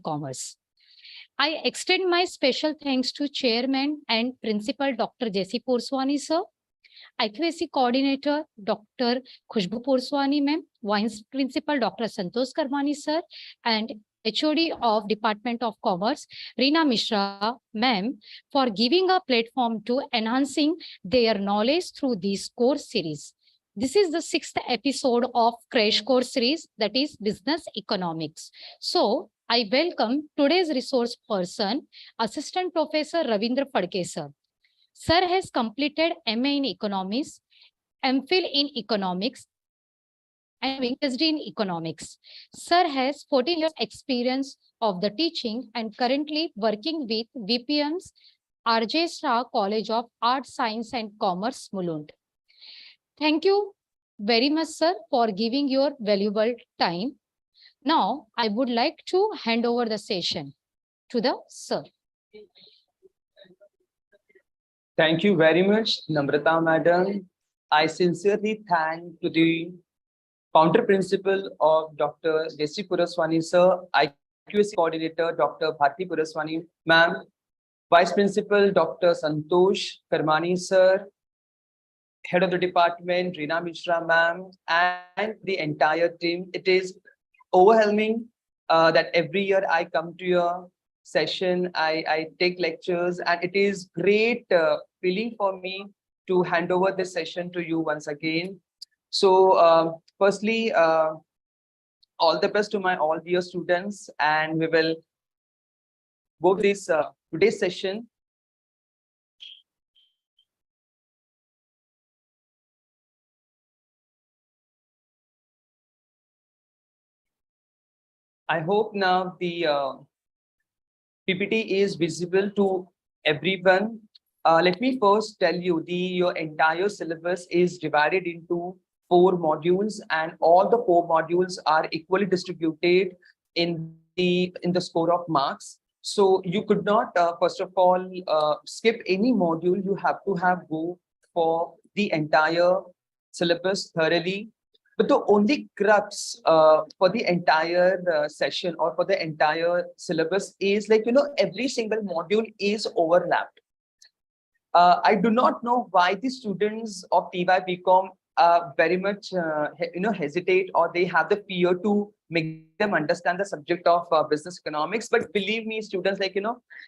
Commerce. I extend my special thanks to Chairman and Principal Dr. J.C. Purswani, sir, IQAC Coordinator Dr. Khushbu Purswani, ma'am, Vice Principal Dr. Santosh Karmani, sir, and HOD of Department of Commerce, Reena Mishra, ma'am, for giving a platform to enhancing their knowledge through this course series. This is the 6th episode of Crash Course series, that is Business Economics. So, I welcome today's resource person, Assistant Professor Ravindra Phadke, sir. Sir has completed MA in Economics, MPhil in Economics, and PhD in Economics. Sir has 14 years experience of the teaching and currently working with VPM's R.Z.Shah College of Arts, Science and Commerce, Mulund. Thank you very much, sir, for giving your valuable time. Now, I would like to hand over the session to the sir. Thank you very much, Namrata Madam. I sincerely thank to the founder principal of Dr. J.C. Purswani, sir, IQAC coordinator Dr. Bharti Purswani, ma'am, Vice Principal Dr. Santosh Karmani, sir, Head of the Department, Reena Mishra, ma'am, and the entire team. It is overwhelming that every year I come to your session, I take lectures, and it is great feeling for me to hand over this session to you once again. So firstly, all the best to my all dear students, and we will go to this today's session. I hope now the PPT is visible to everyone. Let me first tell you, your entire syllabus is divided into 4 modules, and all the 4 modules are equally distributed in the score of marks. So you could not, first of all, skip any module. You have to go for the entire syllabus thoroughly. But the only crux for the entire session or for the entire syllabus is, like, every single module is overlapped. I do not know why the students of TYBCOM very much hesitate, or they have the fear to make them understand the subject of business economics. But believe me, students, like,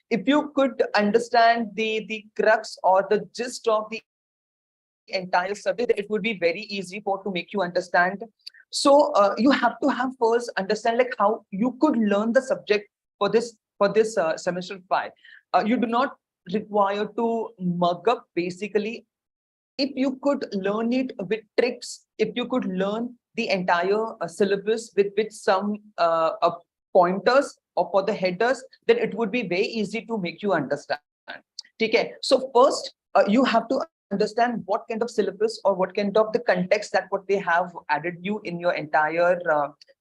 if you could understand the crux or the gist of the entire subject, it would be very easy to make you understand. So you have to first understand, like, how you could learn the subject for this semester 5. You do not require to mug up. Basically, if you could learn it with tricks, if you could learn the entire syllabus with some pointers or for the headers, then it would be very easy to make you understand. Okay, so first you have to understand what kind of syllabus or what kind of the context that what they have added you in your entire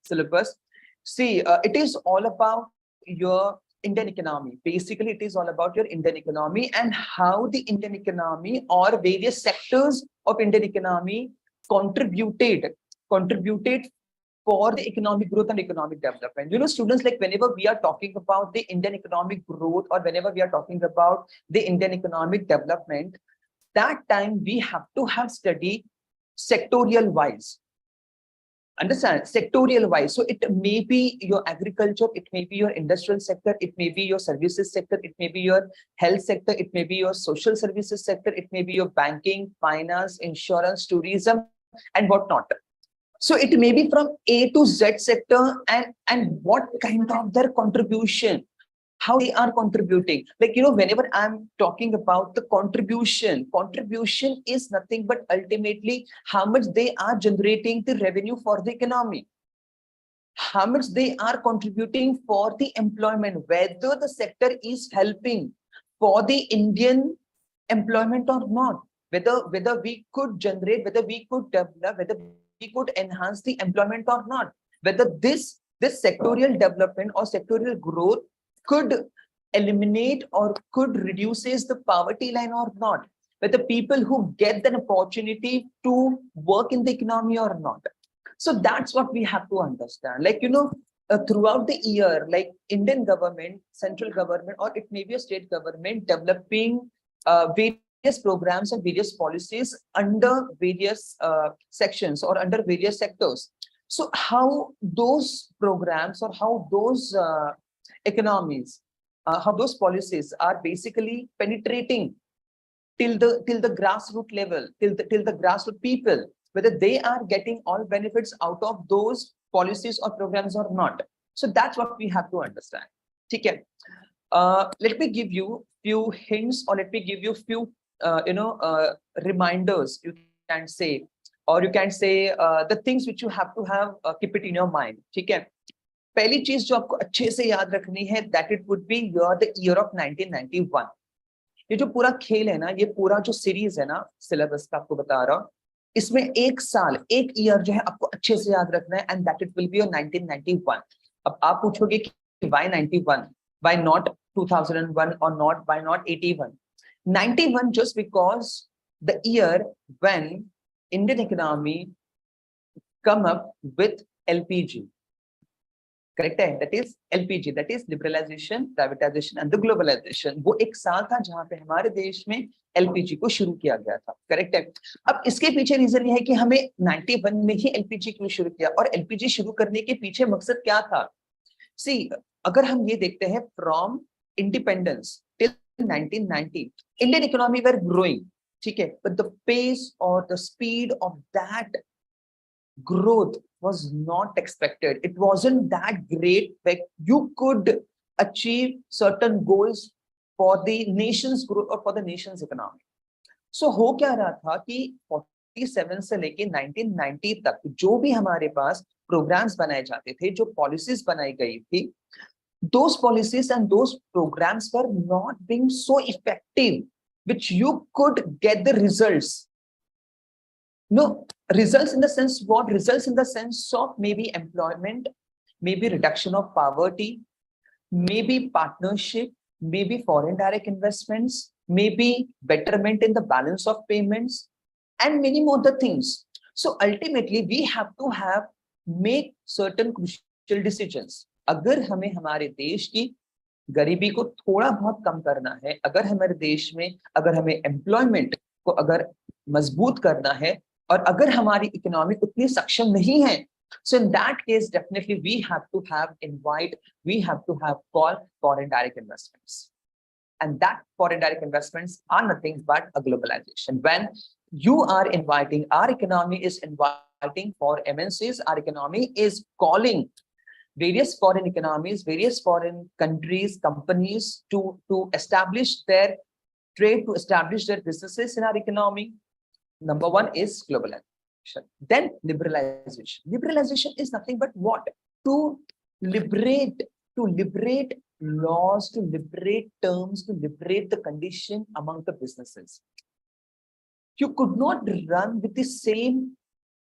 syllabus. See, it is all about your Indian economy. Basically, it is all about your Indian economy and how the Indian economy or various sectors of Indian economy contributed for the economic growth and economic development. Students, like, whenever we are talking about the Indian economic growth or whenever we are talking about the Indian economic development, that time we have to study sectorial wise. Understand? Sectorial wise. So it may be your agriculture, it may be your industrial sector, it may be your services sector, it may be your health sector, it may be your social services sector, it may be your banking, finance, insurance, tourism, and whatnot. So it may be from A to Z sector, and what kind of their contribution, how they are contributing. Like, whenever I'm talking about the contribution is nothing but ultimately how much they are generating the revenue for the economy, how much they are contributing for the employment, whether the sector is helping for the Indian employment or not, whether we could generate, whether we could develop, whether we could enhance the employment or not, whether this sectorial development or sectorial growth could eliminate or could reduces the poverty line or not, whether people who get an opportunity to work in the economy or not. So that's what we have to understand. Like, throughout the year, like Indian government, central government, or it may be a state government developing various programs and various policies under various sections or under various sectors. So how those programs or how those economies, how those policies are basically penetrating till the grassroots level, till the grassroots people, whether they are getting all benefits out of those policies or programs or not. So that's what we have to understand. Okay. Let me give you few hints, or let me give you few reminders, you can say, or you can say the things which you have to have, keep it in your mind. Okay. पहली चीज जो आपको अच्छे से याद रखनी है, that it would be the year of 1991. ये जो पूरा खेल है ना, ये पूरा जो सीरीज है ना सिलेबस का, आपको बता रहा हूँ, इसमें एक साल, एक ईयर जो है आपको अच्छे से याद रखना है, and that it will be 1991. अब आप पूछोगे कि why 91, why not 2001, or not, why not 81? 91 just because the year when Indian economy come up with LPG. Correct है, that is LPG, that is liberalisation, privatisation and the globalisation. वो एक साल था जहां पे हमारे देश में एलपीजी को शुरू किया गया था. करेक्ट है. अब इसके पीछे रीजन ये है कि हमें 91 में ही एलपीजी क्यों शुरू किया, और एलपीजी शुरू करने के पीछे मकसद क्या था. सी, अगर हम ये देखते हैं from independence till 1990, Indian economy were growing, ठीक है, बट द पेस और the speed of that growth was not expected. It wasn't that great that you could achieve certain goals for the nation's growth or for the nation's economy. So हो क्या रहा था कि 47 से लेके 1990 तक जो भी हमारे पास प्रोग्राम्स बनाए जाते थे, जो पॉलिसीज बनाई गई थी, those policies and those programs were not being so effective which you could get the results. No, results in the sense what? Results in the sense of maybe employment, maybe reduction of poverty, maybe partnership, maybe foreign direct investments, maybe betterment in the balance of payments, and many more other things. So ultimately we have to make certain crucial decisions. अगर हमें हमारे देश की गरीबी को थोड़ा बहुत कम करना है, अगर हमारे देश में अगर हमें एम्प्लॉयमेंट को अगर मजबूत करना है, और अगर हमारी इकोनॉमी उतनी सक्षम नहीं है, so in that case definitely we have to call foreign direct investments, and that foreign direct investments are nothing but a globalization. When you are inviting, our economy is inviting for MNCs, our economy is calling various foreign economies, various foreign countries, companies to establish their trade, to establish their businesses in our economy. Number one is globalization. Then liberalization. Liberalization is nothing but what? To liberate laws, to liberate terms, to liberate the condition among the businesses. You could not run with the same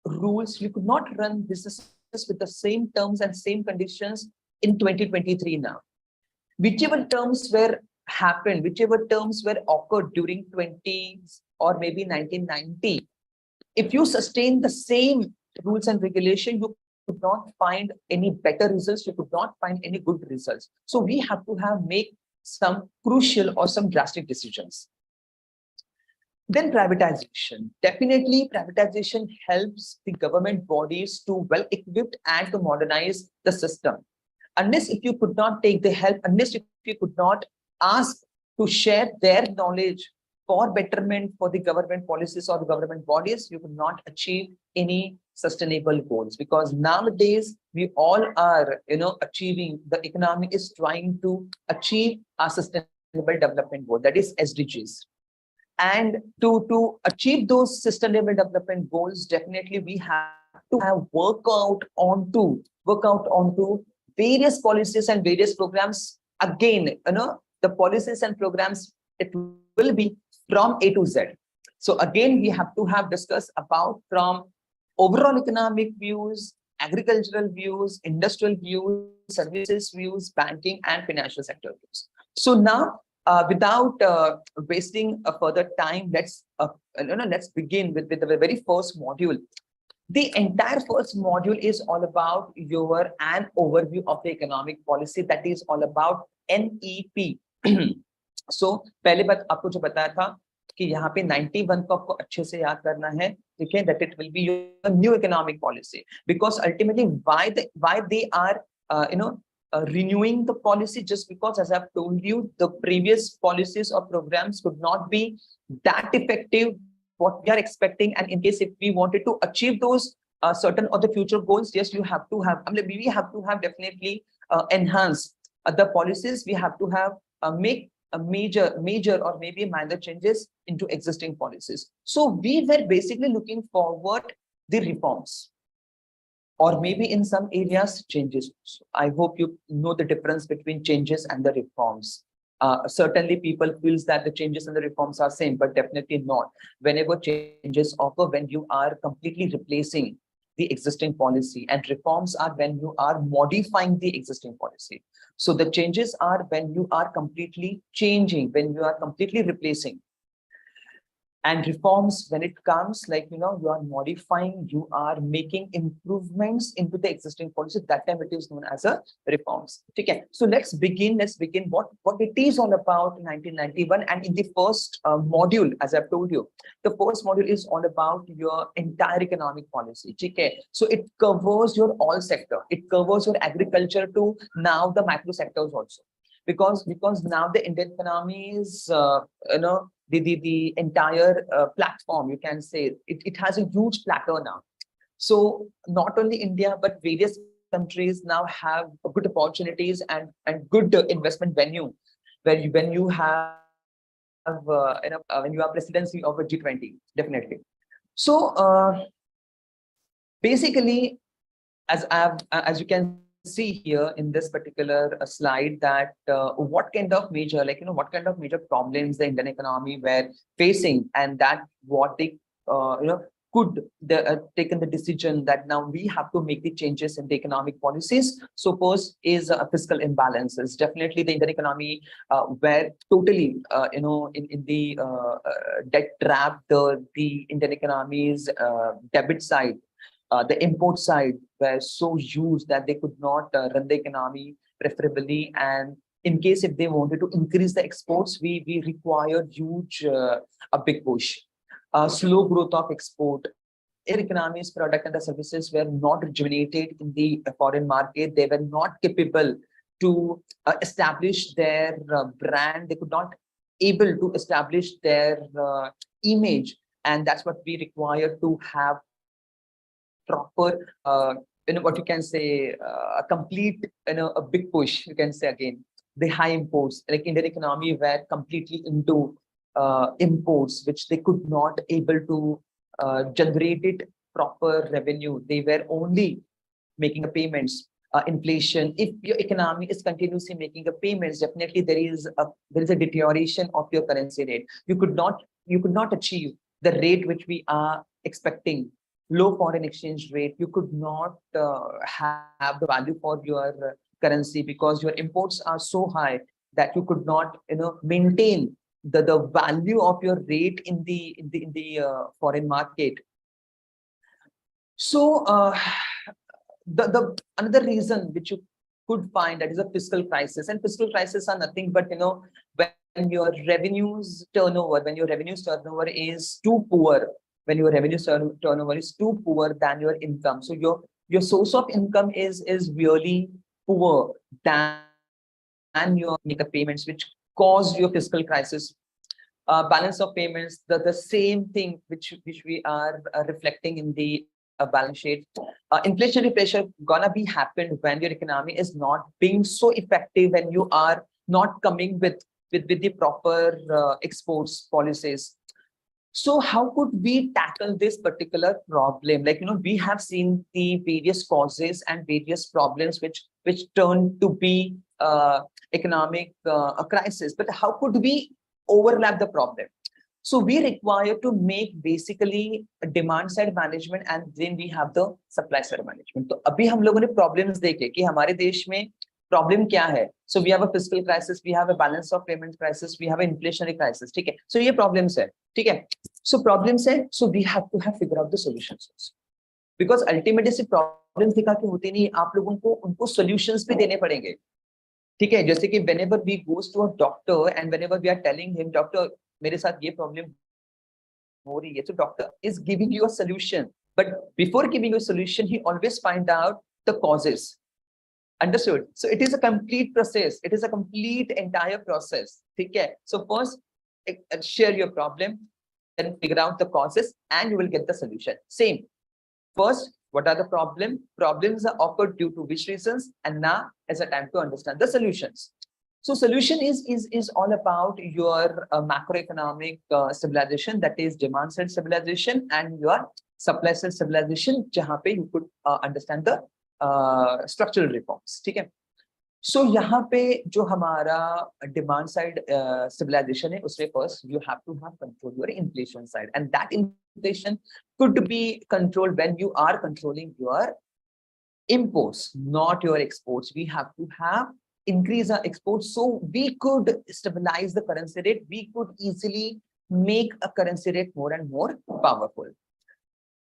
rules, you could not run businesses with the same terms and same conditions in 2023 now. Whichever terms were happened, whichever terms were occurred during 20s or maybe 1990, if you sustain the same rules and regulation, you could not find any better results, you could not find any good results. So we have to make some crucial or some drastic decisions. Then privatization. Definitely privatization helps the government bodies to well equipped and to modernize the system. Unless if you could not take the help, unless if you could not ask to share their knowledge for betterment for the government policies or the government bodies, you could not achieve any sustainable goals. Because nowadays we all are, achieving, the economy is trying to achieve a sustainable development goal, that is SDGs. And to achieve those sustainable development goals, definitely we have to work out onto various policies and various programs. Again, the policies and programs, it will be from A to Z. So again, we have to discuss about from overall economic views, agricultural views, industrial views, services views, banking and financial sector views. So now, without wasting a further time, let's begin with the very first module. The entire first module is all about an overview of the economic policy, that is all about NEP. So पहले बात आपको जो बताया था कि यहाँ पे 91 को आपको अच्छे से याद करना है, ठीक है, that it will be your new economic policy, because ultimately why they are renewing the policy, just because, as I've told you, the previous policies or programs could not be that effective what we are expecting. And in case if we wanted to achieve those certain of the future goals, yes, you have to have, I mean, we have to have definitely enhanced the policies. We have to have make a major or maybe minor changes into existing policies. So we were basically looking forward the reforms, or maybe in some areas changes. I hope you know the difference between changes and the reforms. Certainly people feels that the changes and the reforms are same, but definitely not. Whenever changes occur, when you are completely replacing the existing policy, and reforms are when you are modifying the existing policy. So the changes are when you are completely changing, when you are completely replacing. And reforms, when it comes, like, you are modifying, you are making improvements into the existing policy. That time it is known as a reforms. Okay, so let's begin what it is all about in 1991. And in the first module, as I've told you, the first module is all about your entire economic policy. Okay, so it covers your all sector. It covers your agriculture to now the micro sectors also. Because now the Indian economy is, the entire platform, you can say, it has a huge plateau now. So not only India, but various countries now have good opportunities and good investment venue, where when you have when you have presidency of a G20, definitely. So basically, as you can see here in this particular slide, that what kind of major, what kind of major problems the Indian economy were facing, and that what they could taken the decision that now we have to make the changes in the economic policies. So first is fiscal imbalances. Definitely the Indian economy were totally in the debt trap. The Indian economy's debit side, the import side were so huge that they could not run the economy preferably. And in case if they wanted to increase the exports, we required huge a big push. Slow growth of export. Their economy's product and the services were not rejuvenated in the foreign market. They were not capable to establish their brand. They could not able to establish their image, and that's what we require to have proper what you can say, a complete, a big push, you can say. Again, the high imports, like Indian economy were completely into imports, which they could not able to generate it proper revenue. They were only making the payments. Inflation, if your economy is continuously making the payments, definitely there is a deterioration of your currency rate. You could not achieve the rate which we are expecting. Low foreign exchange rate, you could not have the value for your currency, because your imports are so high that you could not maintain the value of your rate in the foreign market. So the another reason which you could find, that is a fiscal crisis. And fiscal crisis are nothing but when your revenues turnover is too poor, when your revenue turnover is too poor than your income. So your source of income is really poor than your make payments, which caused your fiscal crisis. Balance of payments, the same thing which we are reflecting in the balance sheet. Inflationary pressure gonna be happened when your economy is not being so effective, when you are not coming with the proper exports policies. So how could we tackle this particular problem? We have seen the various causes and various problems which turn to be economic a crisis, but how could we overlap the problem? So we require to make basically a demand side management, and then we have the supply side management. तो अभी हम लोगों ने problems देखे कि हमारे देश में problem क्या है. So we have a fiscal crisis, we have a balance of payments crisis, we have an inflationary crisis. ठीक है. So ये problems है. ठीक है. So problems है. So we have to figure out the solutions. Because ultimately सिर्फ problems दिखा के होती नहीं, आप लोगों को उनको सॉल्यूशंस भी देने पड़ेंगे, ठीक है। जैसे कि whenever we goes to a doctor and whenever we are telling him, doctor मेरे साथ ये प्रॉब्लम हो रही है, so doctor is giving you a solution, but before giving you a solution he always find out the causes. Understood? So it is a complete process, it is a complete entire process, ठीक है। So first share your problem, then figure out the causes and you will get the solution. Same, first what are the problems are occurred due to which reasons, and now is a time to understand the solutions. So solution is all about your macroeconomic stabilization, that is demand side stabilization, and your supply side stabilization, जहाँ पे you could understand the structural reforms, ठीक है। So यहाँ पे जो हमारा demand side stabilization है, उसमें first you have to have control your inflation side, and that inflation could be controlled when you are controlling your imports, not your exports. We have to have increase our exports so we could stabilize the currency rate. We could easily make a currency rate more and more powerful.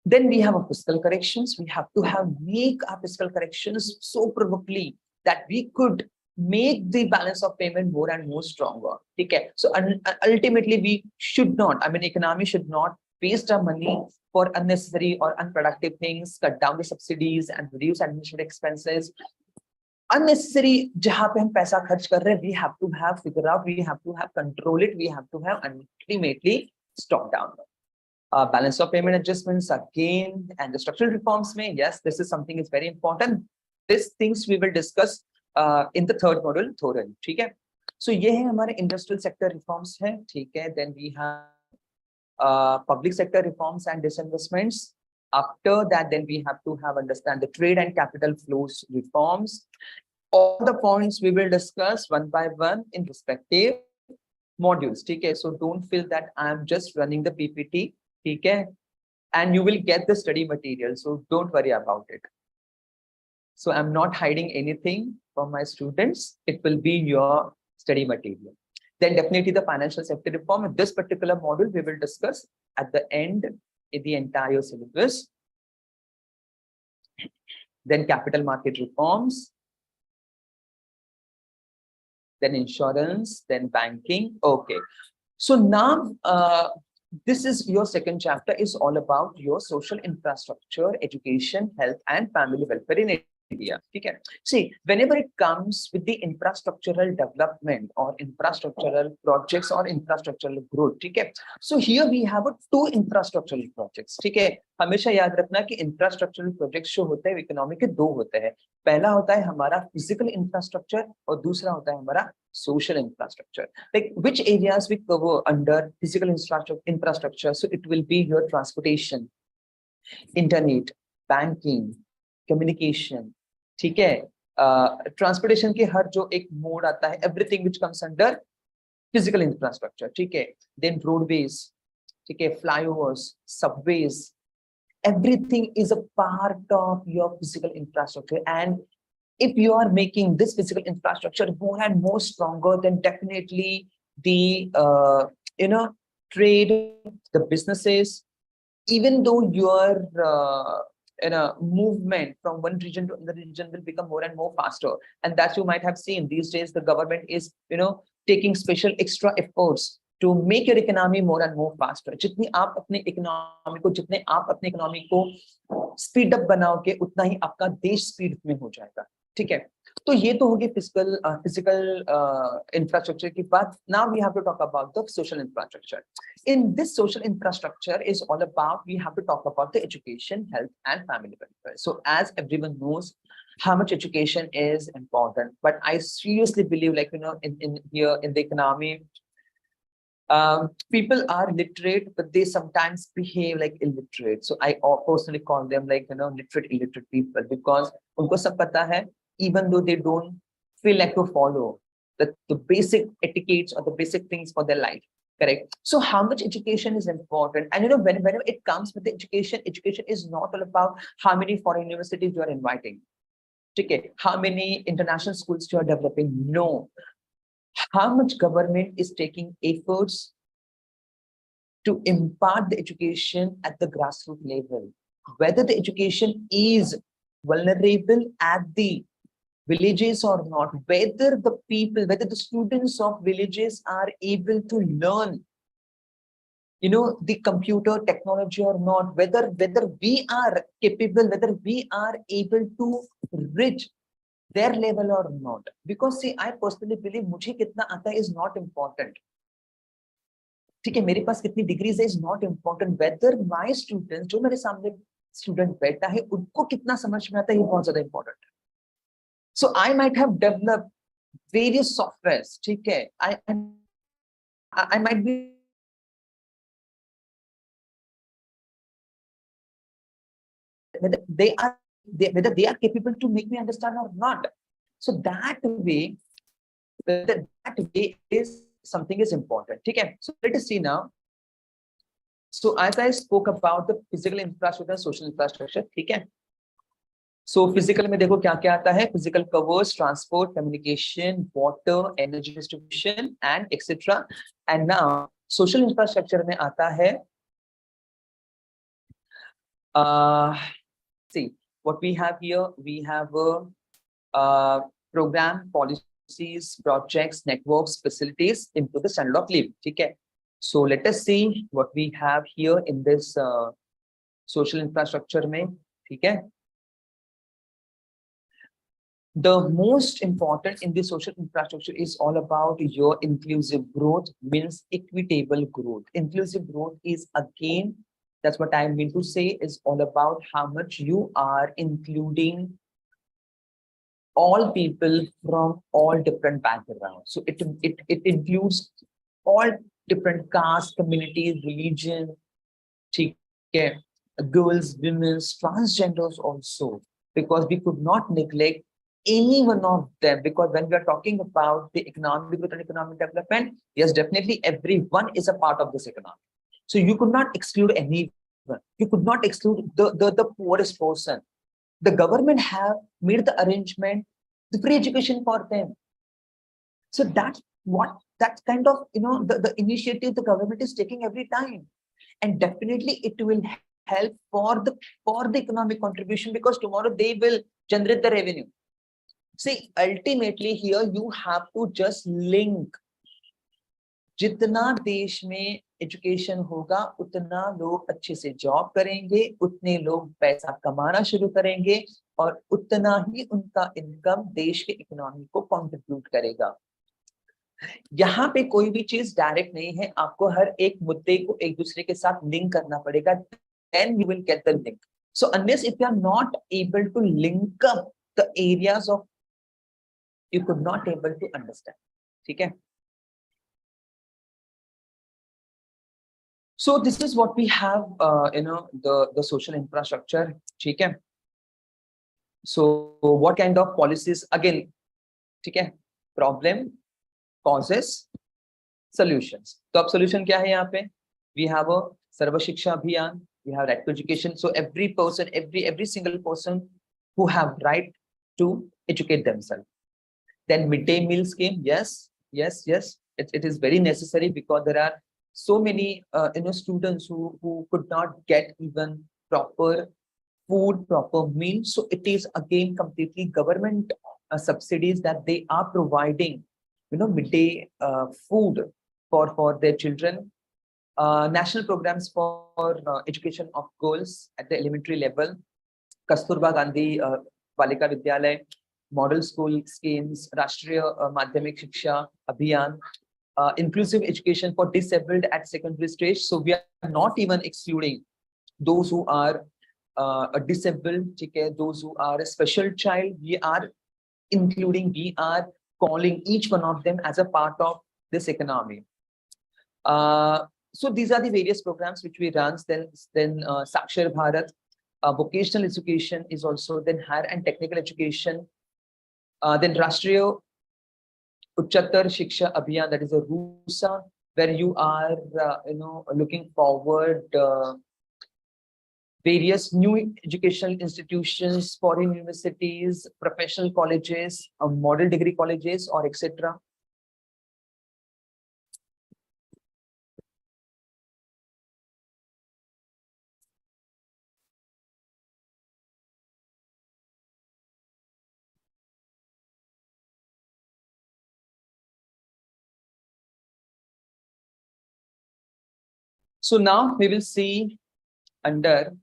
Then we have a fiscal corrections. We have to make our fiscal corrections so probably that we could make the balance of payment more and more stronger. Okay. So ultimately we should not, I mean, economy should not waste our money for unnecessary or unproductive things, cut down the subsidies and reduce administrative expenses. Unnecessary जहाँ पे हम पैसा खर्च कर रहे हैं, we have to have figure out, we have to have control it, we have to have ultimately stop down. Balance of payment adjustments again, and the structural reforms में, yes, this is something is very important. These things we will discuss in the third module thoroughly, ठीक है। So ये है हमारे industrial sector reforms है, ठीक है। Then we have public sector reforms and disinvestments. After that, then we have to have understand the trade and capital flows reforms. All the points we will discuss one by one in respective modules, okay? So don't feel that I am just running the PPT, okay? And you will get the study material, so don't worry about it. So I'm not hiding anything from my students. It will be your study material. Then definitely the financial sector reform. In this particular module, we will discuss at the end in the entire syllabus. Then capital market reforms, then insurance, then banking. Okay. So now this is your second chapter is all about your social infrastructure, education, health, and family welfare in India. Okay. See, whenever it comes with the infrastructural development or infrastructural projects or infrastructural growth, okay. So here we have two infrastructural projects. Okay. हमेशा याद रखना कि infrastructural projects जो होते हैं economy के दो होते हैं। पहला होता है हमारा physical infrastructure और दूसरा होता है हमारा social infrastructure. Like which areas we cover under physical infrastructure? So it will be your transportation, internet, banking, communication. ठीक है, ट्रांसपोर्टेशन के हर जो एक मोड आता है, everything which comes under physical infrastructure, ठीक है। देन रोडवेज, ठीक है, flyovers, subways, everything is a part of your physical infrastructure. And if you are making this physical infrastructure more and more stronger, then definitely the trade, the businesses, even though your movement from one region to another region will become more and more faster. And that you might have seen these days, the government is taking special extra efforts to make your economy more and more faster. जितनी आप अपने economy को speed up बनाओगे, उतना ही आपका देश speed में हो जाएगा, ठीक है। तो ये तो होगी फिजिकल इंफ्रास्ट्रक्चर की बात। Now we have to talk about the social infrastructure. In this social infrastructure is all about, we have to talk about the education, health, and family welfare. So as everyone knows how much education is important, but I seriously believe, like in here in the economy, people are literate, but they sometimes behave like illiterate. So I personally call them like literate illiterate people, because उनको सब पता है, even though they don't feel like to follow the basic etiquettes or the basic things for their life. Correct. So how much education is important? And whenever it comes with the education is not all about how many foreign universities you are inviting. Okay. How many international schools you are developing? No. How much government is taking efforts to impart the education at the grassroots level? whether the education is vulnerable at the villages or not, whether the people, whether the students of villages are able to learn, the computer technology or not, whether we are capable, whether we are able to reach their level or not. Because see, I personally believe मुझे कितना आता है is not important. ठीक है, मेरे पास कितनी degrees है is not important, whether my student, जो मेरे सामने स्टूडेंट बैठा है, उनको कितना समझ में आता है, ये बहुत ज्यादा इम्पोर्टेंट है. So I might have developed various softwares, ठीक है, I might be whether they are capable to make me understand or not. So that way, that way is something is important. Okay, so let us see now. So as I spoke about the physical infrastructure, social infrastructure, ठीक है. So physical में देखो क्या क्या आता है. Physical covers transport, communication, water, energy distribution, and etc. And now social infrastructure में आता है. See what we have here. We have a program, policies, projects, networks, facilities into the standard of living. ठीक है. So let us see what we have here in this social infrastructure में. ठीक है. The most important in the social infrastructure is all about your inclusive growth, means equitable growth. Inclusive growth is, again, that's what I mean to say, is all about how much you are including all people from all different backgrounds. So it includes all different castes, communities, religion, okay, girls, women, transgenders also, because we could not neglect any one of them, because when we are talking about the economic growth and economic development, yes, definitely everyone is a part of this economy. So you could not exclude anyone. You could not exclude the poorest person. The government have made the arrangement, the free education for them. So that's kind of, the initiative the government is taking every time. And definitely it will help for the economic contribution, because tomorrow they will generate the revenue. See, ultimately here you have to just link. जितना देश में education होगा, उतना लोग अच्छे से job करेंगे, उतने लोग पैसा कमाना शुरू करेंगे, और उतना ही उनका इनकम देश के इकोनॉमी को कंट्रीब्यूट करेगा. यहाँ पे कोई भी चीज डायरेक्ट नहीं है, आपको हर एक मुद्दे को एक दूसरे के साथ लिंक करना पड़ेगा, then you will get the link. So unless if you are not able to link up the areas of, you could not able to understand. ठीक है. So this is what we have, the social infrastructure. ठीक है. So what kind of policies, again, ठीक है, problem, causes, solutions. तो अब solution क्या है यहाँ पे? We have a सर्व शिक्षा अभियान, we have right to education. So every person, every single person who have right to educate themselves. Then midday meal scheme, yes, it is very necessary, because there are so many students who could not get even proper food, proper meal. So it is again completely government subsidies that they are providing, midday food for their children. National programs for education of girls at the elementary level, Kasturba Gandhi Balika Vidyalay, model school schemes, Rashtriya Madhyamik Shiksha Abhiyan, inclusive education for disabled at secondary stage. So we are not even excluding those who are disabled, those who are a special child. We are including, we are calling each one of them as a part of this economy. So these are the various programs which we run. Then Sakshar Bharat, vocational education is also, then higher and technical education. Then Rashtriya Uchchatar Shiksha Abhiyan, that is a RUSA, where you are looking forward various new educational institutions, foreign universities, professional colleges, model degree colleges, or etc. So now we will see under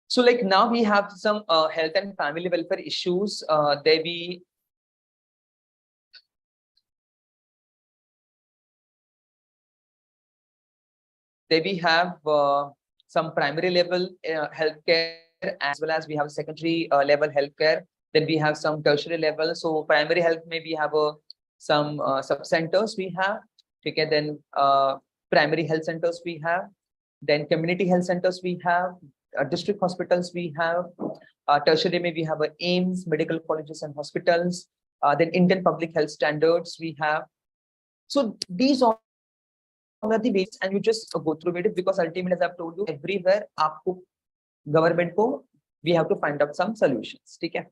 so like now we have some health and family welfare issues. There we have some primary level healthcare, as well as we have secondary level healthcare. Then we have some tertiary level. So primary health, maybe have some sub centers we have. Okay, then primary health centers we have. Then community health centers we have. District hospitals we have. Tertiary, maybe we have AIMS, medical colleges and hospitals. Then Indian public health standards we have. So these all are the ways, and you just go through it, because ultimately, as I've told you, everywhere आपको government को we have to find out some solutions. ठीक है?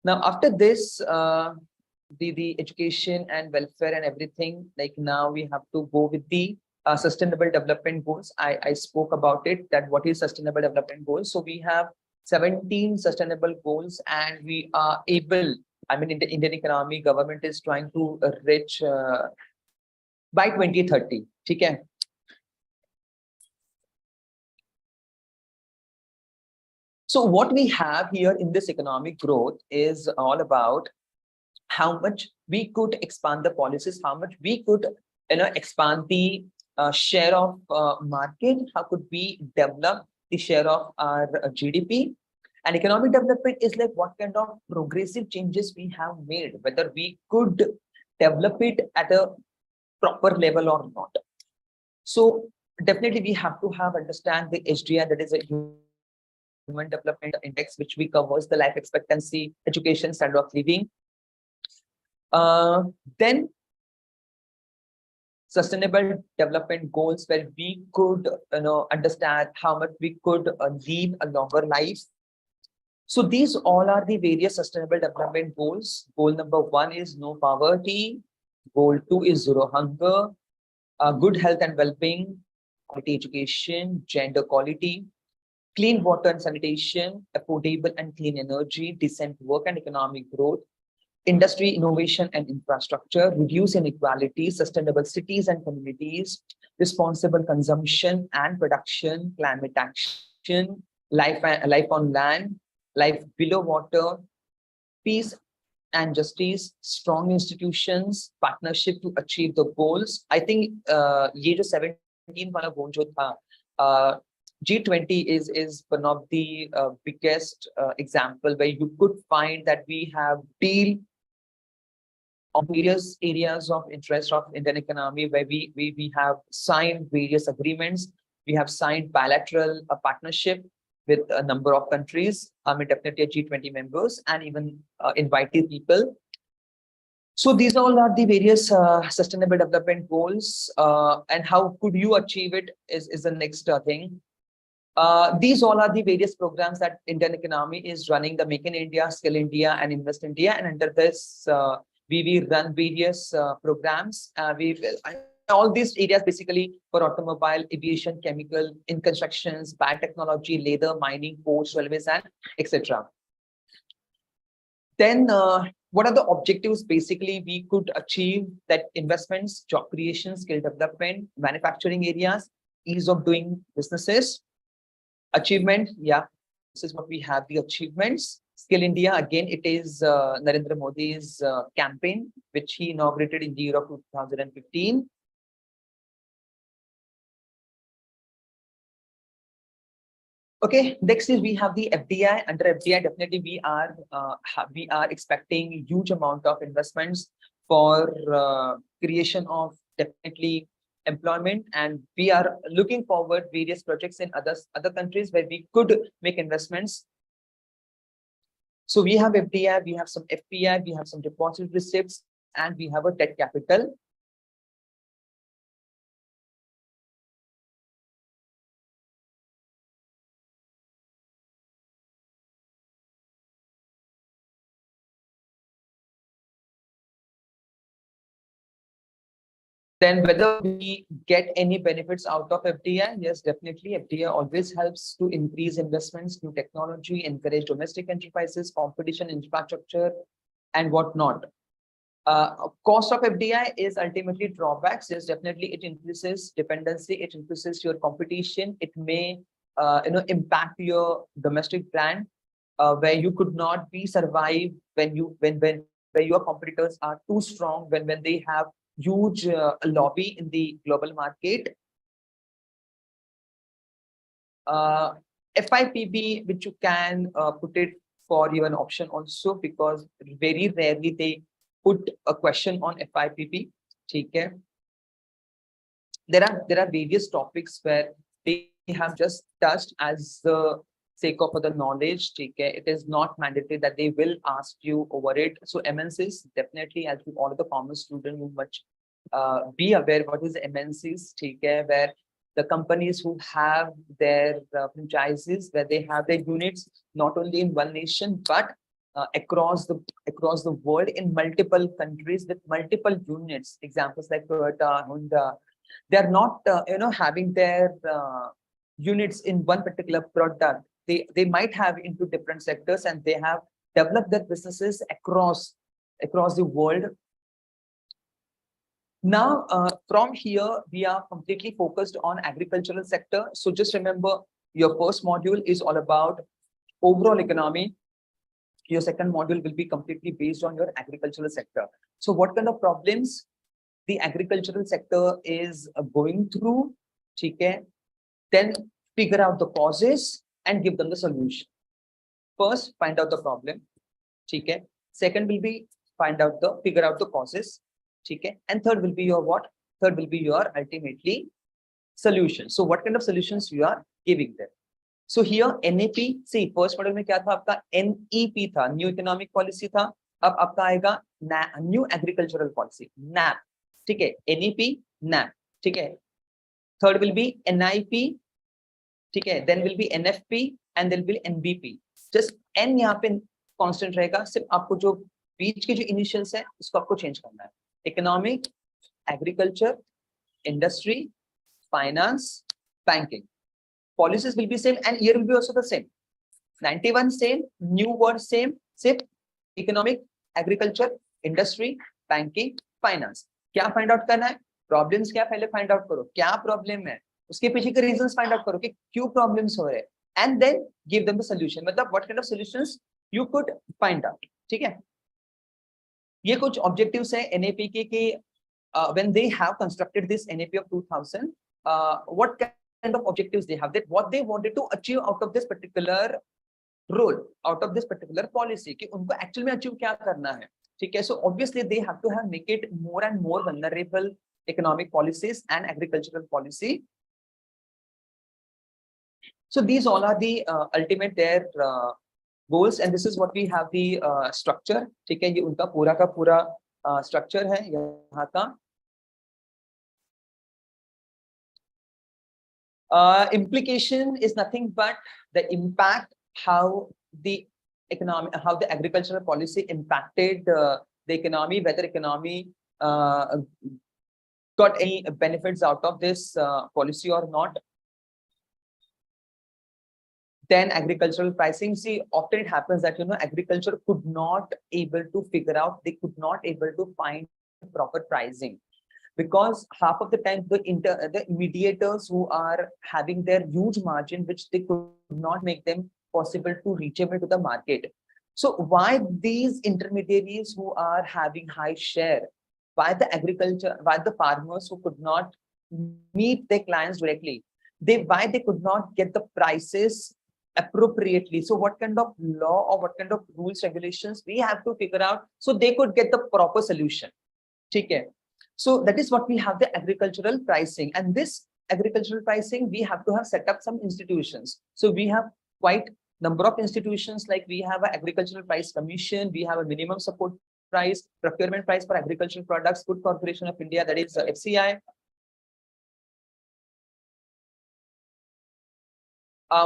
Now after this, the education and welfare and everything, like now we have to go with the sustainable development goals. I spoke about it, that what is sustainable development goals. So we have 17 sustainable goals, and we are able, I mean, in the Indian economy, government is trying to reach by 2030. ठीक है? So what we have here in this economic growth is all about how much we could expand the policies, how much we could expand the share of market, how could we develop the share of our GDP. And economic development is like what kind of progressive changes we have made, whether we could develop it at a proper level or not. So definitely we have to understand the HDI, that is a Human Development Index, which we covers the life expectancy, education, standard of living. Then sustainable development goals, where we could understand how much we could live a longer life. So these all are the various sustainable development goals. Goal number 1 is no poverty. Goal 2 is zero hunger. Good health and well-being, quality education, gender equality, clean water and sanitation, affordable and clean energy, decent work and economic growth, industry, innovation and infrastructure, reduce inequality, sustainable cities and communities, responsible consumption and production, climate action, life on land, life below water, peace and justice, strong institutions, partnership to achieve the goals. I think ये जो 17 वाला goal जो था, G20 is one of the biggest example where you could find that we have deal on various areas of interest of Indian economy, where we have signed various agreements. We have signed bilateral partnership with a number of countries. I mean, definitely G20 members, and even invited people. So these all are the various sustainable development goals, and how could you achieve it is the next thing. These all are the various programs that Indian economy is running: the Make in India, Skill India, and Invest India. And under this, we run various programs. All these areas basically for automobile, aviation, chemical, in constructions, biotechnology, leather, mining, ports, railways, and etc. Then what are the objectives? Basically, we could achieve that: investments, job creation, skill development, manufacturing areas, ease of doing businesses. Achievement, yeah, this is what we have, the achievements. Skill India, again, it is Narendra Modi's campaign, which he inaugurated in the year of 2015. Okay, next is we have the FDI. Under FDI, definitely we are expecting huge amount of investments for creation of definitely employment, and we are looking forward various projects in other countries where we could make investments. So we have FDI, we have some FPI, we have some deposit receipts, and we have a debt capital. Then whether we get any benefits out of FDI? Yes, definitely. FDI always helps to increase investments, new technology, encourage domestic enterprises, competition, infrastructure, and whatnot. Cost of FDI is ultimately drawbacks. Yes, definitely it increases dependency, it increases your competition. It may impact your domestic brand, where you could not be survive when where your competitors are too strong, when they have huge lobby in the global market. Uh, FIPB, which you can put it for your option also, because very rarely they put a question on FIPB. Okay. There are various topics where they have just touched as the sake of the knowledge. Okay. It is not mandatory that they will ask you over it. So MNCs, definitely, as with all of the commerce students, you much be aware what is MNCs. Okay, where the companies who have their franchises, where they have their units not only in one nation but across the world in multiple countries with multiple units. Examples like Toyota, Honda, they are not having their units in one particular product. They might have into different sectors, and they have developed their businesses across the world. Now, from here, we are completely focused on agricultural sector. So just remember, your first module is all about overall economy. Your second module will be completely based on your agricultural sector. So what kind of problems the agricultural sector is going through, okay? Then figure out the causes and give them the solution. First, find out the problem, okay? Second will be figure out the causes, okay? And third will be your what? Third will be your ultimately solution. So what kind of solutions you are giving them? So here NAP, see first model में क्या था आपका NEP था, new economic policy था. अब आपका आएगा new agricultural policy, NAP. ठीक है, NEP, NAP. ठीक है. Third will be NIP. ठीक है, then will be NFP and then will NBP. Just N यहाँ पे कांस्टेंट रहेगा, सिर्फ आपको जो बीच के जो इनिशियल्स है उसको आपको चेंज करना है. Economic, agriculture, industry, finance, banking. Policies will be same and year will be also the same. 91 same, new word same, सिर्फ economic, agriculture, industry, banking, finance. क्या find out करना है? Problems क्या पहले find out करो, क्या problem है, उसके पीछे के reasons find out करो कि क्यों problems हो रहे हैं, and then give them the solution. मतलब what kind of solutions you could find out. ठीक है, ये कुछ objectives है NAP के कि when they have constructed this NAP of 2000, what kind of objectives they have, that what they wanted to achieve out of this particular role, out of this particular policy, कि उनको actually में achieve क्या करना है. ठीक है, so obviously they have to have make it more and more vulnerable economic policies and agricultural policy. So these all are the ultimate their goals, and this is what we have the structure. ठीक है, ये उनका पूरा का पूरा structure है यहाँ का. Implication is nothing but the impact, how the agricultural policy impacted the economy, whether economy got any benefits out of this policy or not. Then agricultural pricing. See, often it happens that agriculture could not able to figure out, they could not able to find proper pricing, because half of the time the mediators who are having their huge margin, which they could not make them possible to reachable to the market. So why these intermediaries who are having high share, why the farmers who could not meet their clients directly, why they could not get the prices appropriately? So what kind of law or what kind of rules, regulations we have to figure out so they could get the proper solution. Okay. So that is what we have, the agricultural pricing, and this agricultural pricing we have to have set up some institutions. So we have quite number of institutions, like we have an agricultural price commission, we have a minimum support price, procurement price for agricultural products, Food Corporation of India, that is FCI.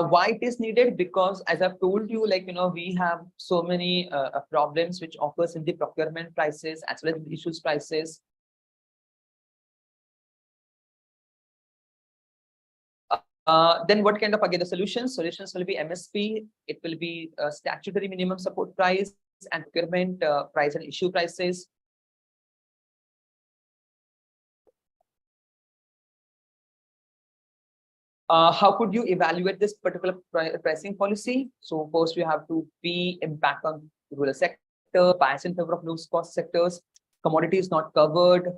Why it is needed? Because as I've told you, like, we have so many problems which occurs in the procurement prices as well as the issues prices. Then what kind of, again, the solutions? Solutions will be MSP, it will be statutory minimum support price and procurement price and issue prices. How could you evaluate this particular pricing policy? So first we have to be impact on rural sector, bias in favor of low cost sectors, commodities not covered,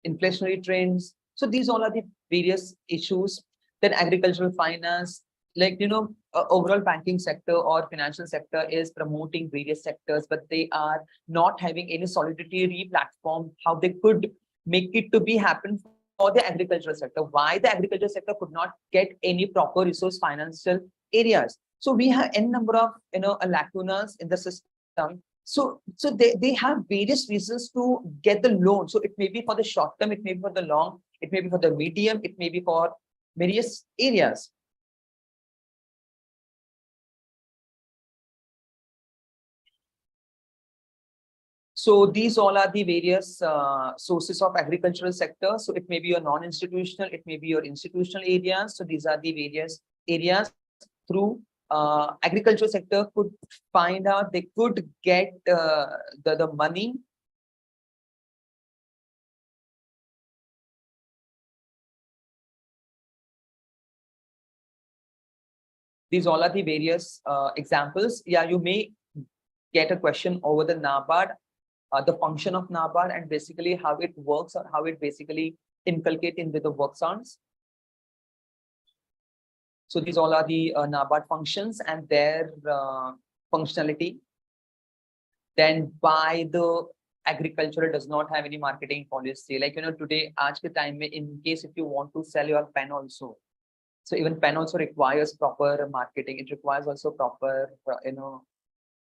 inflationary trends. So these all are the various issues. Then agricultural finance, like, overall banking sector or financial sector is promoting various sectors, but they are not having any solidity platform, how they could make it to be happen for the agricultural sector. Why the agricultural sector could not get any proper resource financial areas? So we have n number of lacunas in the system. So they have various reasons to get the loan. So it may be for the short term, it may be for the long, it may be for the medium, it may be for various areas. So these all are the various sources of agricultural sector. So it may be your non-institutional, it may be your institutional areas. So these are the various areas through agricultural sector could find out, they could get the money. These all are the various examples. Yeah, you may get a question over the NABARD, the function of NABARD, and basically how it works or how it basically inculcate into the work sounds. So these all are the NABARD functions and their functionality. Then why the agriculture does not have any marketing policy. Like, today, aaj ke time mein, in case if you want to sell your pen also, so even pen also requires proper marketing. It requires also proper,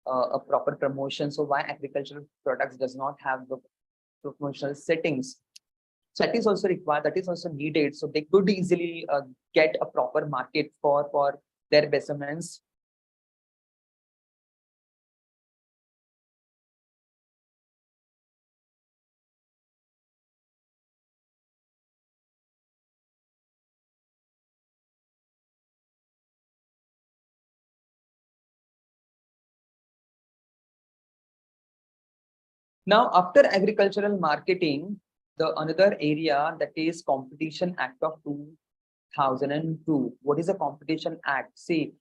a proper promotion. So why agricultural products does not have the promotional settings? So that is also required, that is also needed. So they could easily get a proper market for their specimens. Now, after agricultural marketing, the another area that is Competition Act of 2002. What is a Competition Act? See,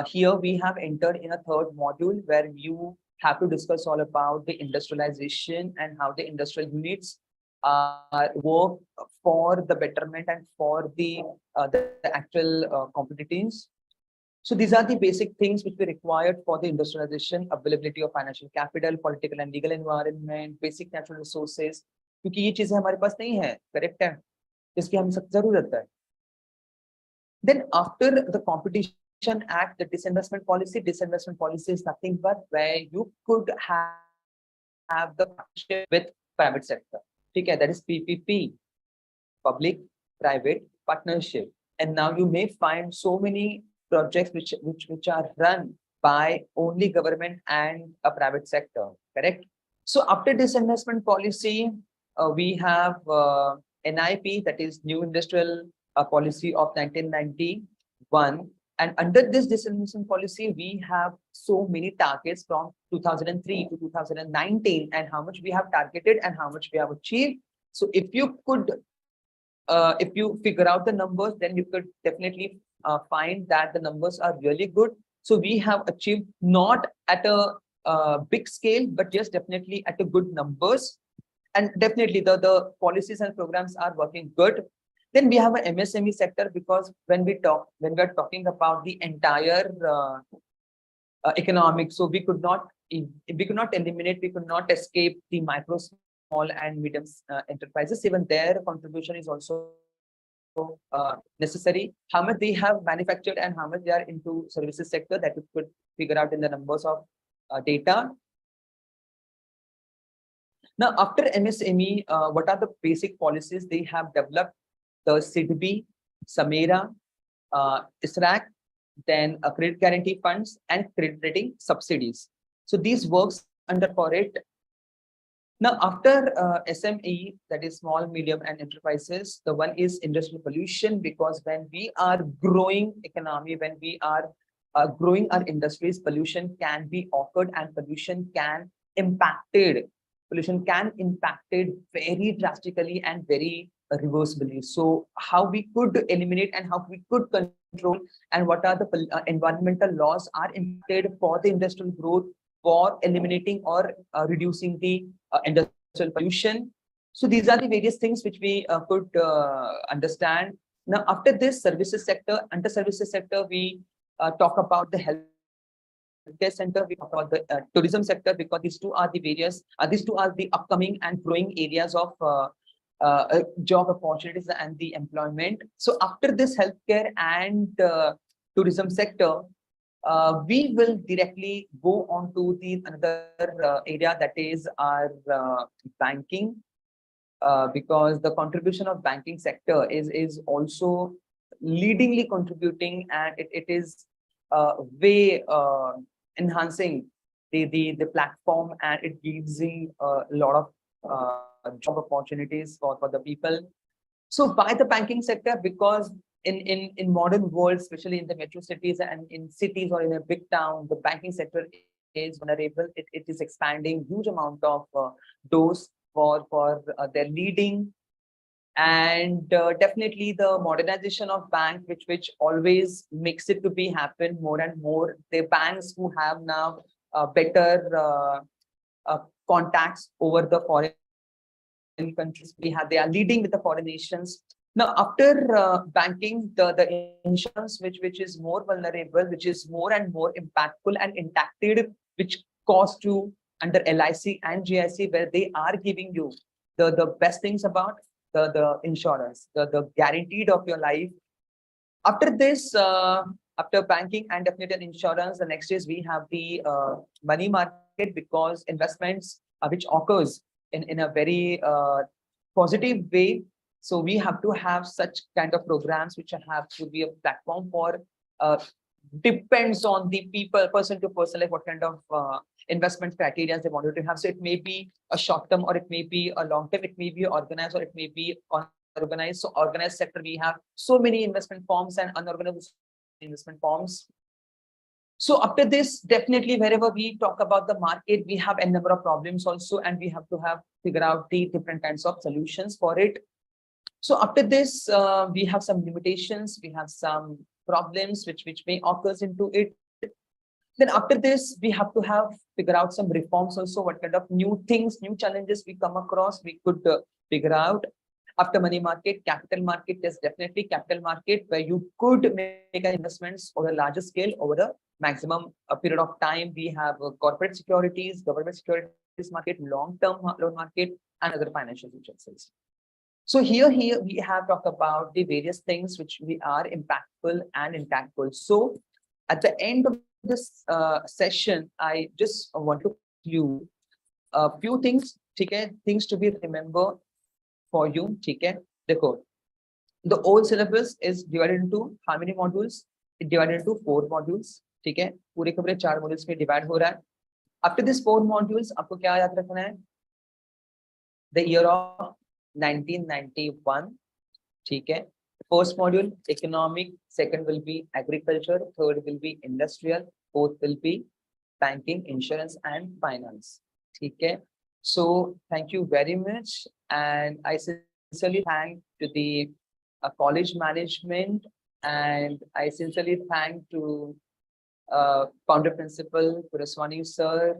here we have entered in a third module where you have to discuss all about the industrialization and how the industrial units work for the betterment and for the actual competitiveness. So these are the basic things which we required for the industrialization: availability of financial capital, political and legal environment, basic natural resources. क्योंकि ये चीजें हमारे पास नहीं है, correct है, इसकी हमें सख्त जरूरत है. Then after the Competition Act, the disinvestment policy is nothing but where you could have the partnership with private sector. Okay, that is PPP, public private partnership. And now you may find so many projects which are run by only government and a private sector, correct? So after disinvestment policy, we have NIP, that is New Industrial Policy of 1991. And under this disinvestment policy, we have so many targets from 2003 to 2019, and how much we have targeted and how much we have achieved. So if you could, if you figure out the numbers, then you could definitely find that the numbers are really good. So we have achieved not at a big scale, but just definitely at a good numbers. And definitely the policies and programs are working good. Then we have an MSME sector, because when we are talking about the entire economic, so we could not eliminate, we could not escape the micro, small and medium enterprises. Even their contribution is also necessary. How much they have manufactured and how much they are into services sector, that we could figure out in the numbers of data. Now, after MSME, what are the basic policies they have developed? The SIDBI, SAMERA, ISRAC, then credit guarantee funds and credit rating subsidies. So these works under for it. Now, after SME, that is small, medium, and enterprises, the one is industrial pollution, because when we are growing economy, when we are growing our industries, pollution can be occurred and pollution can impacted very drastically and very reversibly. So how we could eliminate and how we could control, and what are the environmental laws are impacted for the industrial growth, for eliminating or reducing the industrial pollution. So these are the various things which we could understand. Now, after this services sector, under services sector, we talk about the healthcare center, we talk about the tourism sector, because these two are the upcoming and growing areas of job opportunities and the employment. So after this healthcare and tourism sector, we will directly go on to the another area, that is our banking, because the contribution of banking sector is also leadingly contributing, and it is way enhancing the platform, and it gives a lot of job opportunities for the people. So by the banking sector, because in modern world, especially in the metro cities and in cities or in a big town, the banking sector is vulnerable. It is expanding huge amount of doors for their leading, and definitely the modernization of bank, which always makes it to be happen more and more. The banks who have now better contacts over the foreign countries, they are leading with the foreign nations. Now, after banking, the insurance, which is more vulnerable, which is more and more impactful and impacted, which cost you under LIC and GIC, where they are giving you the best things about the insurance, the guaranteed of your life. After this, after banking and definitely insurance, the next is we have the money market, because investments which occurs in a very positive way. So we have to have such kind of programs which have to be a platform for depends on the people, person to person, like what kind of investment criteria they wanted to have. So it may be a short term, or it may be a long term, it may be organized, or it may be unorganized. So organized sector, we have so many investment forms, and unorganized investment forms. So after this, definitely wherever we talk about the market, we have a number of problems also, and we have to figure out the different kinds of solutions for it. So after this, we have some limitations, we have some problems which may occur into it. Then after this, we have to figure out some reforms also, what kind of new things, new challenges we come across, we could figure out. After money market, capital market is definitely capital market, where you could make investments on a larger scale over a maximum period of time. We have corporate securities, government securities market, long-term loan market, and other financial institutions. So here we have talked about the various things which we are impactful and impactful. So at the end of this session, I just want to conclude a few things, okay, things to be remembered for you, okay. The old syllabus is divided into how many modules? It divided into 4 modules, okay. पूरे के पूरे 4 modules में divide हो रहा है. After this 4 modules, आपको क्या याद रखना है? The year of 1991, ठीक है. First module economic, second will be agriculture, third will be industrial, fourth will be banking, insurance, and finance. Okay. So thank you very much, and I sincerely thank to the college management, and I sincerely thank to founder principal Puraswani sir,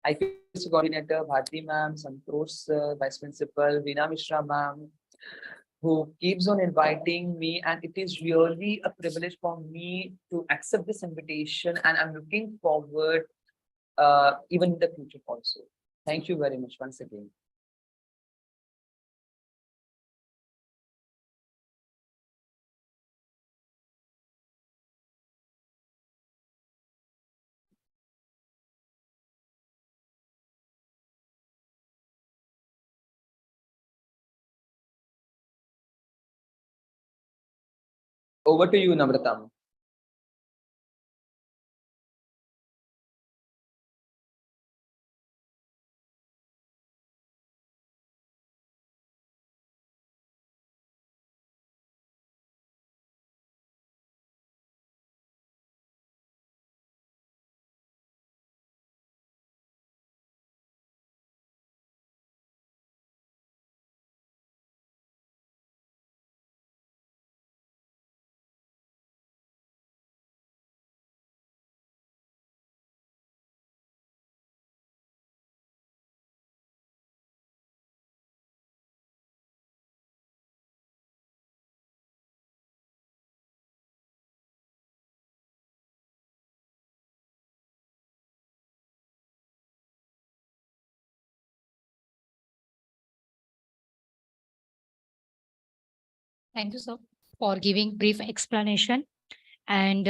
IQC coordinator Bharti ma'am, Santosh sir, vice principal Veena Mishra ma'am, who keeps on inviting me, and it is really a privilege for me to accept this invitation, and I'm looking forward even in the future also. Thank you very much once again. Over to you, Namrata. Thank you, sir, for giving brief explanation. And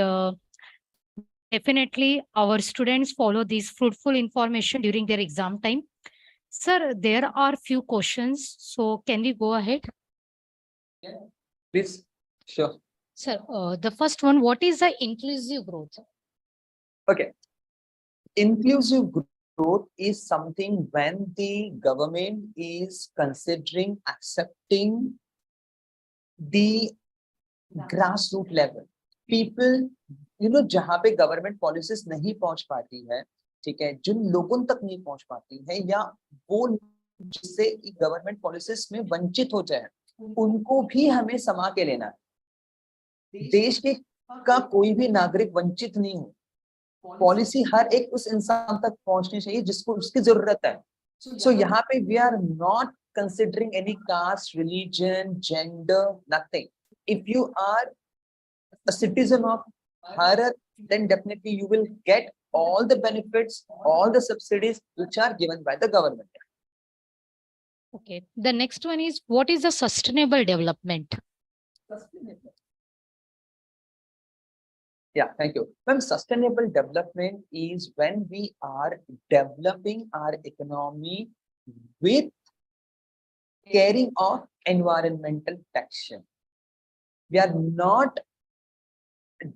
definitely our students follow this fruitful information during their exam time. Sir, there are few questions. So can we go ahead? Please, sure. Sir, the first one, what is the inclusive growth? Okay. Inclusive growth is something when the government is considering accepting the grassroots level. People, जहाँ पे government policies नहीं पहुंच पाती है, ठीक है, जिन लोगों तक नहीं पहुंच पाती है, या वो जिससे गवर्नमेंट पॉलिसीज में वंचित हो जाए, उनको भी हमें समा के लेना है। देश के का कोई भी नागरिक वंचित नहीं हो, पॉलिसी हर एक उस इंसान तक पहुंचनी चाहिए जिसको उसकी जरूरत है। सो यहाँ पे we are not considering any caste, religion, gender, nothing. If you are a citizen of Bharat, then definitely you will get all the benefits, all the subsidies which are given by the government. Okay. The next one is, what is the sustainable development? Yeah, thank you. Ma'am, sustainable development is when we are developing our economy with caring of environmental protection. We are not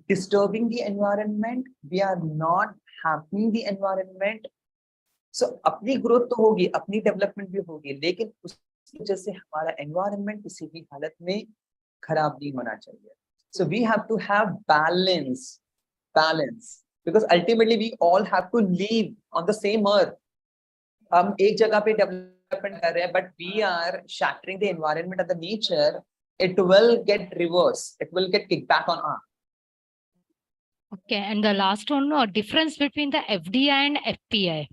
disturbing the environment, we are not harming the environment. So अपनी growth तो होगी, अपनी development भी होगी, लेकिन उसकी वजह से हमारा एनवायरनमेंट किसी भी हालत में खराब नहीं होना चाहिए. So we have to have balance, because ultimately we all have to live on the same earth. हम एक जगह पे डेवलपमेंट कर रहे हैं, but we are shattering the environment and the nature, it will get reverse, it will get kicked back on us. Okay, and the last one, difference between the FDI and FPI.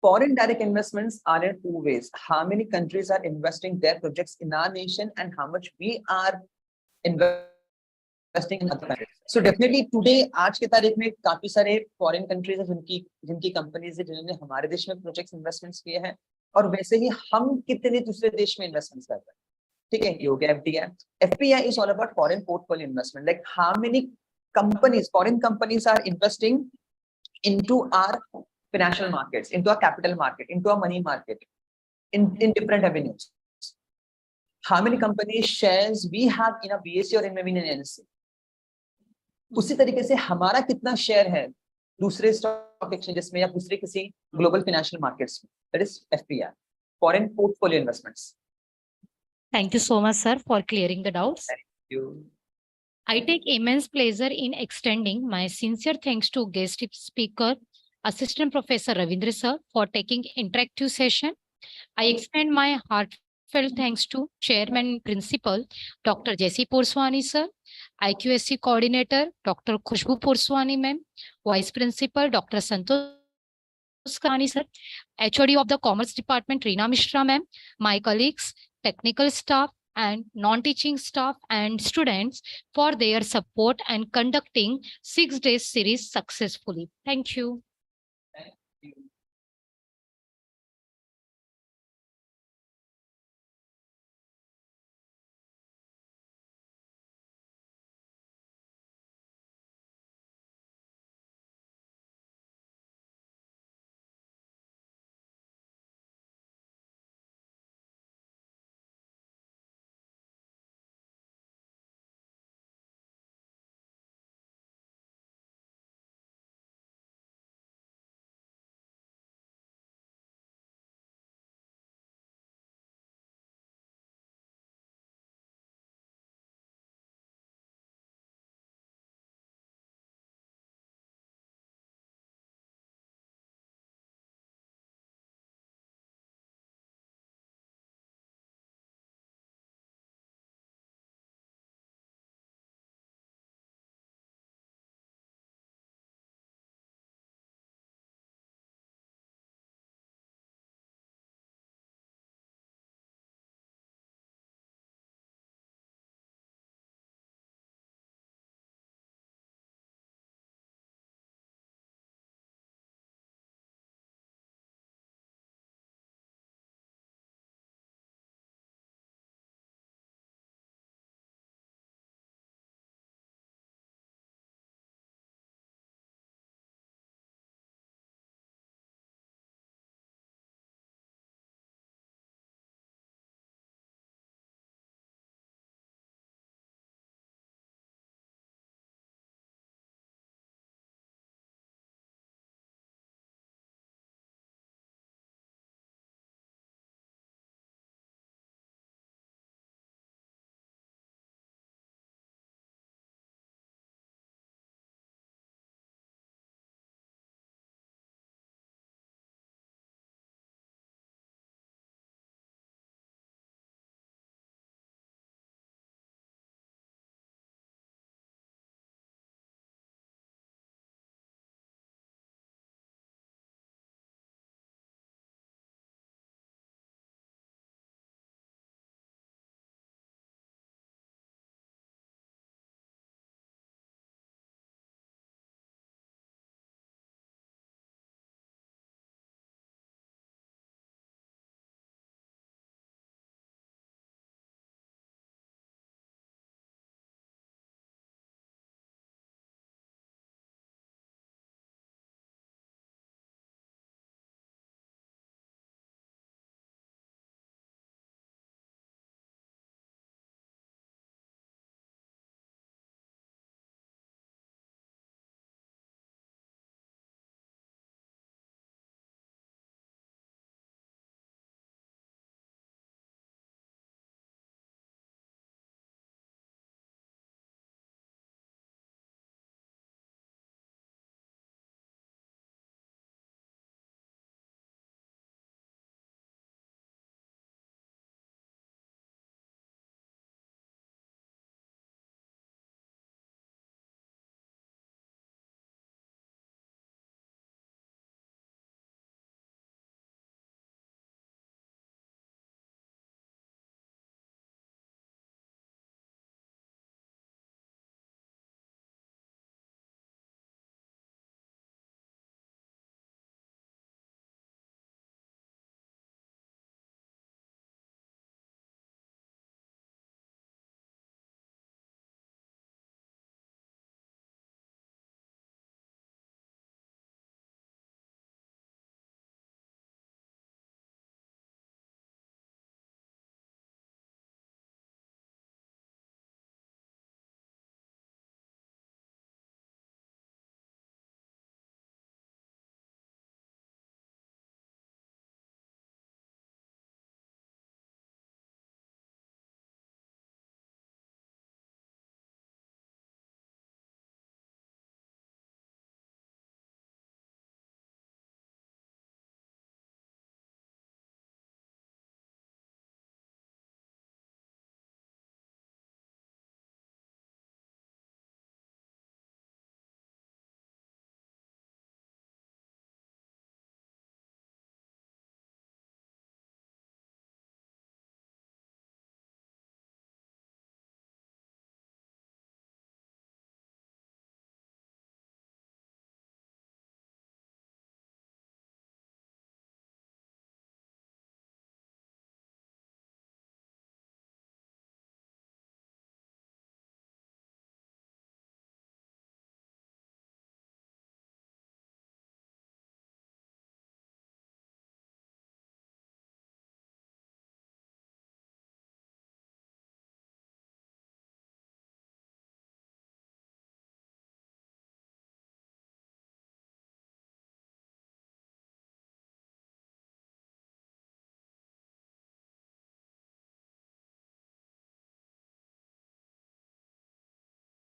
Foreign direct investments are in two ways. How many countries are investing their projects in our nation and how much we are investing in other countries. So definitely today, आज के तारीख में काफी सारे foreign countries हैं जिनकी companies हैं जिन्होंने हमारे देश में projects investments किए हैं, और वैसे ही हम कितने दूसरे देश में investments कर रहे हैं. ठीक है, ये हो गया FDI. FPI is all about foreign portfolio investment. Like how many companies, foreign companies are investing into our financial markets, into our capital market, into our money market, in different avenues. How many companies shares we have in a BSE or in maybe in an NSE. उसी तरीके से हमारा कितना share है दूसरे stock exchanges में या दूसरे किसी ग्लोबल फाइनेंशियल मार्केट्स में. That is FPI, foreign portfolio investments. Thank you so much, sir, for clearing the doubts. Thank you. I take immense pleasure in extending my sincere thanks to guest speaker, Assistant Professor Ravindra sir, for taking interactive session. I extend my heartfelt thanks to Chairman and Principal, Dr. J.C. Porswani sir, IQSC Coordinator, Dr. Khushbu Porswani ma'am, Vice Principal, Dr. Santosh Kani sir, HOD of the Commerce Department, Reena Mishra ma'am, my colleagues, technical staff, and non-teaching staff and students for their support and conducting 6 days series successfully. Thank you. Thank you.